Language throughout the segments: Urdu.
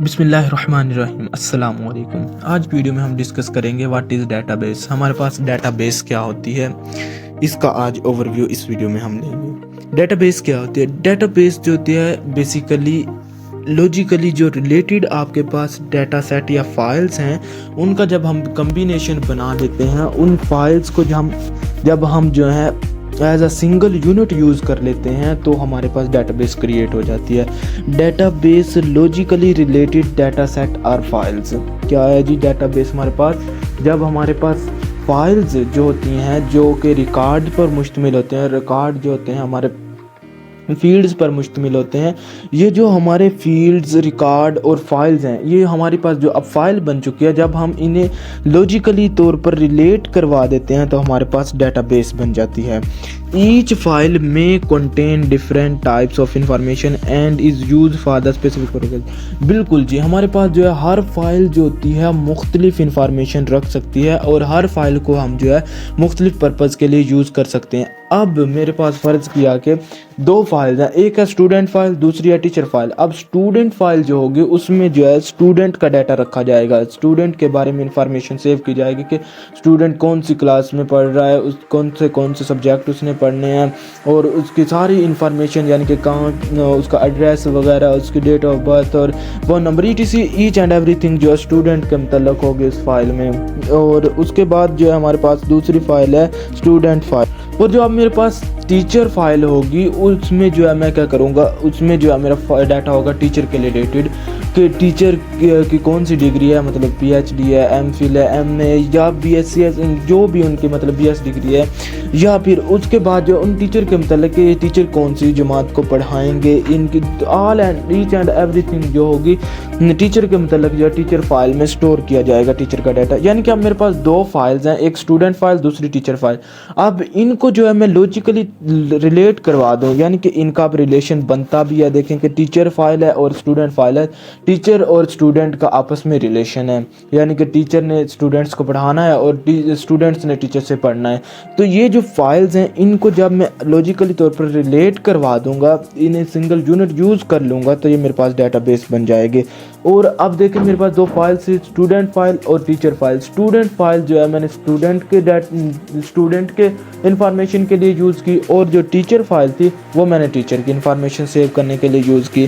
بسم اللہ الرحمن الرحیم، السلام علیکم۔ آج ویڈیو میں ہم ڈسکس کریں گے واٹ از ڈیٹا بیس۔ ہمارے پاس ڈیٹا بیس کیا ہوتی ہے، اس کا آج اوور ویو اس ویڈیو میں ہم لیں گے۔ ڈیٹا بیس کیا ہوتی ہے؟ ڈیٹا بیس جو ہوتی ہے بیسیکلی لوجیکلی جو ریلیٹڈ آپ کے پاس ڈیٹا سیٹ یا فائلز ہیں، ان کا جب ہم کمبینیشن بنا دیتے ہیں، ان فائلز کو جب ہم جو ہے as a single unit use کر لیتے ہیں تو ہمارے پاس ڈیٹا بیس کریٹ ہو جاتی ہے۔ Data base logically related data set اور فائلز کیا ہے جی؟ ڈیٹا بیس ہمارے پاس جب ہمارے پاس فائلز جو ہوتی ہیں جو کہ ریکارڈ پر مشتمل ہوتے ہیں، ریکارڈ جو ہوتے ہیں ہمارے فیلڈز پر مشتمل ہوتے ہیں، یہ جو ہمارے فیلڈز، ریکارڈ اور فائلز ہیں، یہ ہمارے پاس جو اب فائل بن چکی ہے، جب ہم انہیں لوجیکلی طور پر ریلیٹ کروا دیتے ہیں تو ہمارے پاس ڈیٹا بیس بن جاتی ہے۔ ایچ فائل میں contain different types of information and is use for the specific purpose. بالکل جی، ہمارے پاس جو ہے ہر فائل جو ہوتی ہے مختلف انفارمیشن رکھ سکتی ہے اور ہر فائل کو ہم جو ہے مختلف پرپز کے لیے یوز کر سکتے ہیں۔ اب میرے پاس فرض کیا کہ دو فائلز ہیں، ایک ہے اسٹوڈنٹ فائل، دوسری ہے ٹیچر فائل۔ اب اسٹوڈنٹ فائل جو ہوگی اس میں جو ہے اسٹوڈنٹ کا ڈیٹا رکھا جائے گا، اسٹوڈنٹ کے بارے میں انفارمیشن سیو کی جائے گی کہ اسٹوڈنٹ کون سی کلاس میں پڑھ رہا ہے، کون سے سبجیکٹ اس نے پڑھنے ہیں، اور اس کی ساری انفارمیشن یعنی کہ کہاں اس کا ایڈریس وغیرہ، اس کی ڈیٹ آف برتھ اور phone number, each and everything جو ہے اسٹوڈنٹ کے متعلق ہوگی اس فائل میں۔ اور اس کے بعد جو ہے ہمارے پاس دوسری فائل ہے اسٹوڈنٹ فائل، اور جو اب میرے پاس ٹیچر فائل ہوگی اس میں جو ہے میں کیا کروں گا، اس میں جو ہے میرا ڈیٹا ہوگا ٹیچر کے ریلیٹڈ کہ ٹیچر کی کون سی ڈگری ہے، مطلب پی ایچ ڈی ہے، ایم فل ہے، ایم اے یا بی ایس سی ہے، جو بھی ان کی مطلب بی ایس ڈگری ہے، یا پھر اس کے بعد جو ان ٹیچر کے متعلق کہ یہ ٹیچر کون سی جماعت کو پڑھائیں گے، ان کی all and each and everything جو ہوگی ٹیچر کے متعلق جو ہے ٹیچر فائل میں اسٹور کیا جائے گا ٹیچر کا ڈیٹا۔ یعنی کہ اب میرے پاس دو فائلز ہیں، ایک اسٹوڈنٹ فائل، دوسری ٹیچر فائل۔ اب ان کو جو ہے میں لوجیکلی ریلیٹ کروا دوں، یعنی کہ ان کا اب ریلیشن بنتا بھی ہے۔ دیکھیں کہ ٹیچر فائل ہے اور اسٹوڈنٹ فائل ہے، ٹیچر اور اسٹوڈنٹ کا آپس میں ریلیشن ہے، یعنی کہ ٹیچر نے اسٹوڈنٹس کو پڑھانا ہے اور اسٹوڈنٹس نے ٹیچر سے پڑھنا ہے۔ تو یہ جو فائلز ہیں ان کو جب میں لوجیکلی طور پر ریلیٹ کروا دوں گا، انہیں سنگل یونٹ یوز کر لوں گا تو یہ میرے پاس ڈیٹا بیس بن جائے گی۔ اور اب دیکھیں میرے پاس دو فائلز ہیں، اسٹوڈنٹ فائل اور ٹیچر فائل۔ اسٹوڈنٹ فائل جو ہے میں نے اسٹوڈنٹ کے انفارمیشن کے لیے یوز کی، اور جو ٹیچر فائل تھی وہ میں نے ٹیچر کی انفارمیشن سیو کرنے کے لیے یوز کی۔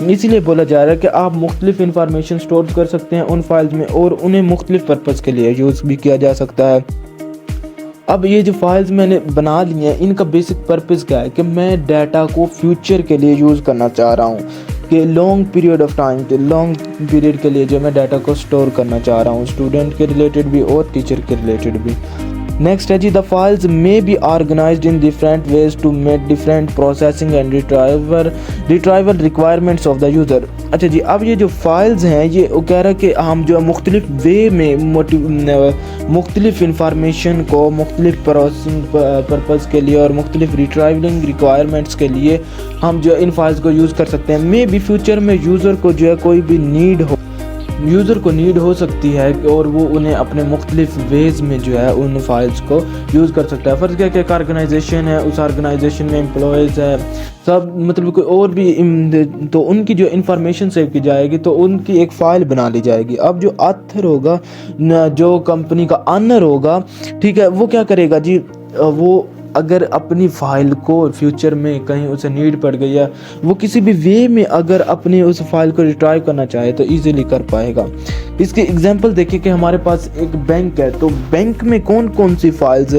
اسی لیے بولا جا رہا ہے کہ آپ مختلف انفارمیشن سٹور کر سکتے ہیں ان فائلز میں اور انہیں مختلف پرپز کے لیے یوز بھی کیا جا سکتا ہے۔ اب یہ جو فائلز میں نے بنا لی ہیں ان کا بیسک پرپز کیا ہے کہ میں ڈیٹا کو فیوچر کے لیے یوز کرنا چاہ رہا ہوں، کہ لانگ پیریڈ آف ٹائم کے کے لیے جو میں ڈیٹا کو سٹور کرنا چاہ رہا ہوں، اسٹوڈنٹ کے ریلیٹڈ بھی اور ٹیچر کے ریلیٹڈ بھی۔ نیکسٹ ہے جی، دا فائلز میں be organised in different ways to meet different processing and retrieval requirements of the user. اچھا جی، اب یہ جو فائلز ہیں یہ وہ کہہ رہا ہے کہ ہم جو ہے مختلف وے میں مختلف انفارمیشن کو مختلف پروسیسنگ پرپز کے لیے اور مختلف ریٹرائیولنگ ریکوائرمنٹس کے لیے ہم جو ان فائلز کو یوز کر سکتے ہیں۔ میں بھی فیوچر میں یوزر کو جو ہے کوئی بھی نیڈ ہو سکتی ہے اور وہ انہیں اپنے مختلف ویز میں جو ہے ان فائلز کو یوز کر سکتا ہے۔ فرض کیا کہ ایک آرگنائزیشن ہے، اس آرگنائزیشن میں امپلائیز ہے سب، مطلب کوئی اور بھی، تو ان کی جو انفارمیشن سیو کی جائے گی تو ان کی ایک فائل بنا لی جائے گی۔ اب جو آتھر ہوگا، جو کمپنی کا آنر ہوگا، ٹھیک ہے، وہ کیا کرے گا جی، وہ اگر اپنی فائل کو فیوچر میں کہیں اسے نیڈ پڑ گئی ہے، وہ کسی بھی وے میں اگر اپنی اس فائل کو ریٹرائیو کرنا چاہے تو ایزیلی کر پائے گا۔ اس کی ایگزامپل دیکھیں کہ ہمارے پاس ایک بینک ہے، تو بینک میں کون کون سی فائلز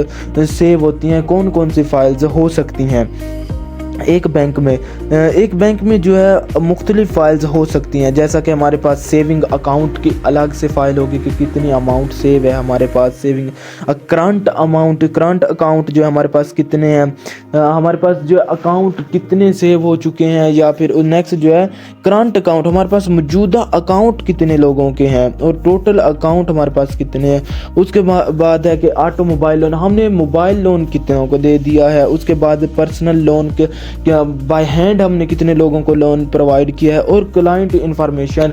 سیو ہوتی ہیں، کون کون سی فائلز ہو سکتی ہیں۔ ایک بینک میں جو ہے مختلف فائلز ہو سکتی ہیں، جیسا کہ ہمارے پاس سیونگ اکاؤنٹ کی الگ سے فائل ہوگی کہ کتنی اماؤنٹ سیو ہے ہمارے پاس، سیونگ کرنٹ اکاؤنٹ جو ہمارے پاس کتنے ہیں، ہمارے پاس جو اکاؤنٹ کتنے سیو ہو چکے ہیں، یا پھر نیکسٹ جو ہے کرنٹ اکاؤنٹ، ہمارے پاس موجودہ اکاؤنٹ کتنے لوگوں کے ہیں اور ٹوٹل اکاؤنٹ ہمارے پاس کتنے ہیں۔ اس کے بعد ہے کہ آٹو موبائل لون، ہم نے موبائل لون کتنوں کو دے دیا ہے۔ اس کے بعد پرسنل لون کے کیا بائی ہینڈ ہم نے کتنے لوگوں کو لون پرووائڈ کیا ہے، اور کلائنٹ انفارمیشن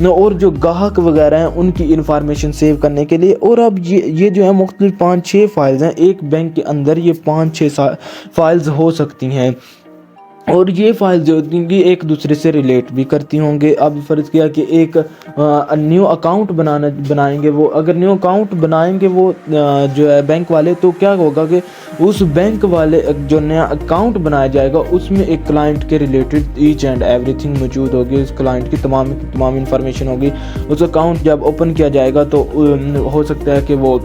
اور جو گاہک وغیرہ ہیں ان کی انفارمیشن سیو کرنے کے لیے۔ اور اب یہ جو ہے مختلف 5-6 فائلز ہیں ایک بینک کے اندر، یہ 5-6 فائلز ہو سکتی ہیں۔ اور یہ فائلز جو ہوتی ہیں ایک دوسرے سے ریلیٹ بھی کرتی ہوں گے. اب فرض کیا کہ ایک نیو اکاؤنٹ بنائیں گے، وہ اگر نیو اکاؤنٹ بنائیں گے وہ جو ہے بینک والے، تو کیا ہوگا کہ اس بینک والے جو نیا اکاؤنٹ بنایا جائے گا اس میں ایک کلائنٹ کے related each and everything موجود ہوگی، اس کلائنٹ کی تمام انفارمیشن ہوگی. اس اکاؤنٹ جب اوپن کیا جائے گا تو ہو سکتا ہے کہ وہ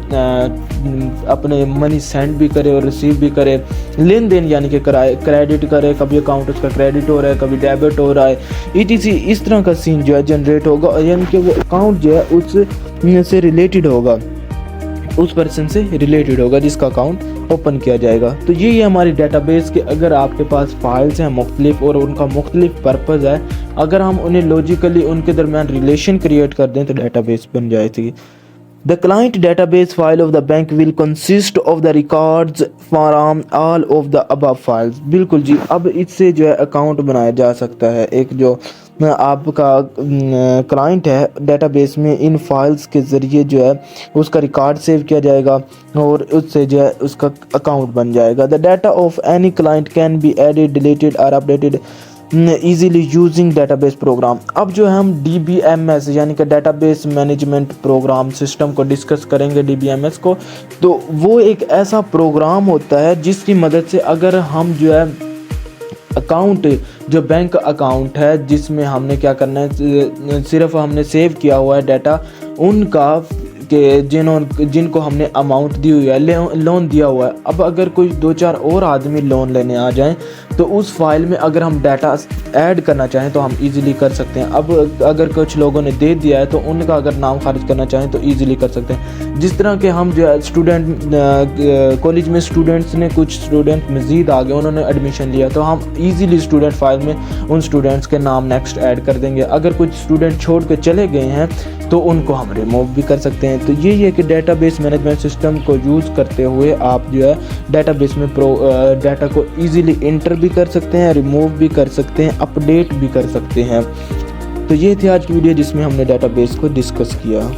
اپنے منی سینڈ بھی کرے اور ریسیو بھی کرے، لین دین یعنی کہ کریڈٹ کرے، کبھی اکاؤنٹ اس کا کریڈٹ ہو رہا ہے، کبھی ڈیبٹ ہو رہا ہے، ETC اس طرح کا سین جو ہے جنریٹ ہوگا، یعنی کہ وہ اکاؤنٹ جو ہے اس سے ریلیٹڈ ہوگا، اس پرسن سے ریلیٹڈ ہوگا جس کا اکاؤنٹ اوپن کیا جائے گا. تو یہ ہماری ڈیٹا بیس کے اگر آپ کے پاس فائلز ہیں مختلف اور ان کا مختلف پرپز ہے، اگر ہم انہیں لوجیکلی ان کے درمیان ریلیشن کریٹ کر دیں تو ڈیٹا بیس بن جائے گی. The client database file of the bank will consist of the records from all of the above files. بالکل جی، اب اس سے جو ہے اکاؤنٹ بنایا جا سکتا ہے. ایک جو آپ کا کلائنٹ ہے ڈیٹا بیس میں ان فائلز کے ذریعے جو ہے اس کا ریکارڈ سیو کیا جائے گا اور اس سے جو ہے اس کا اکاؤنٹ بن جائے گا. The data of any client can be added, deleted or updated easily using data base program. اب جو ہم DBMS یعنی کہ data base management program system کو ڈسکس کریں گے DBMS کو، تو وہ ایک ایسا پروگرام ہوتا ہے جس کی مدد سے اگر ہم جو ہے اکاؤنٹ جو بینک اکاؤنٹ ہے جس میں ہم نے کیا کرنا ہے، صرف ہم نے سیو کیا ہوا ہے ڈیٹا ان کا کہ جن کو ہم نے اماؤنٹ دی ہوئی ہے، لون دیا ہوا ہے. اب اگر کوئی 2-4 اور آدمی لون لینے آ جائیں تو اس فائل میں اگر ہم ڈیٹا ایڈ کرنا چاہیں تو ہم ایزیلی کر سکتے ہیں. اب اگر کچھ لوگوں نے دے دیا ہے تو ان کا اگر نام خارج کرنا چاہیں تو ایزیلی کر سکتے ہیں. جس طرح کہ ہم جو ہے اسٹوڈنٹ کالج میں اسٹوڈنٹس نے کچھ اسٹوڈنٹ مزید آگے انہوں نے ایڈمیشن لیا تو ہم ایزیلی اسٹوڈنٹ فائل میں ان اسٹوڈنٹس کے نام نیکسٹ ایڈ کر دیں گے. اگر کچھ اسٹوڈنٹ چھوڑ کے چلے گئے ہیں تو ان کو ہم ریموو بھی کر سکتے ہیں. تو یہ ہے کہ ڈیٹا بیس مینجمنٹ سسٹم کو یوز کرتے ہوئے آپ جو ہے ڈیٹا بیس میں ڈیٹا کو ایزیلی انٹر بھی کر سکتے ہیں، ریموو بھی کر سکتے ہیں، اپڈیٹ بھی کر سکتے ہیں. تو یہ تھی آج کی ویڈیو جس میں ہم نے ڈیٹا بیس کو ڈسکس کیا.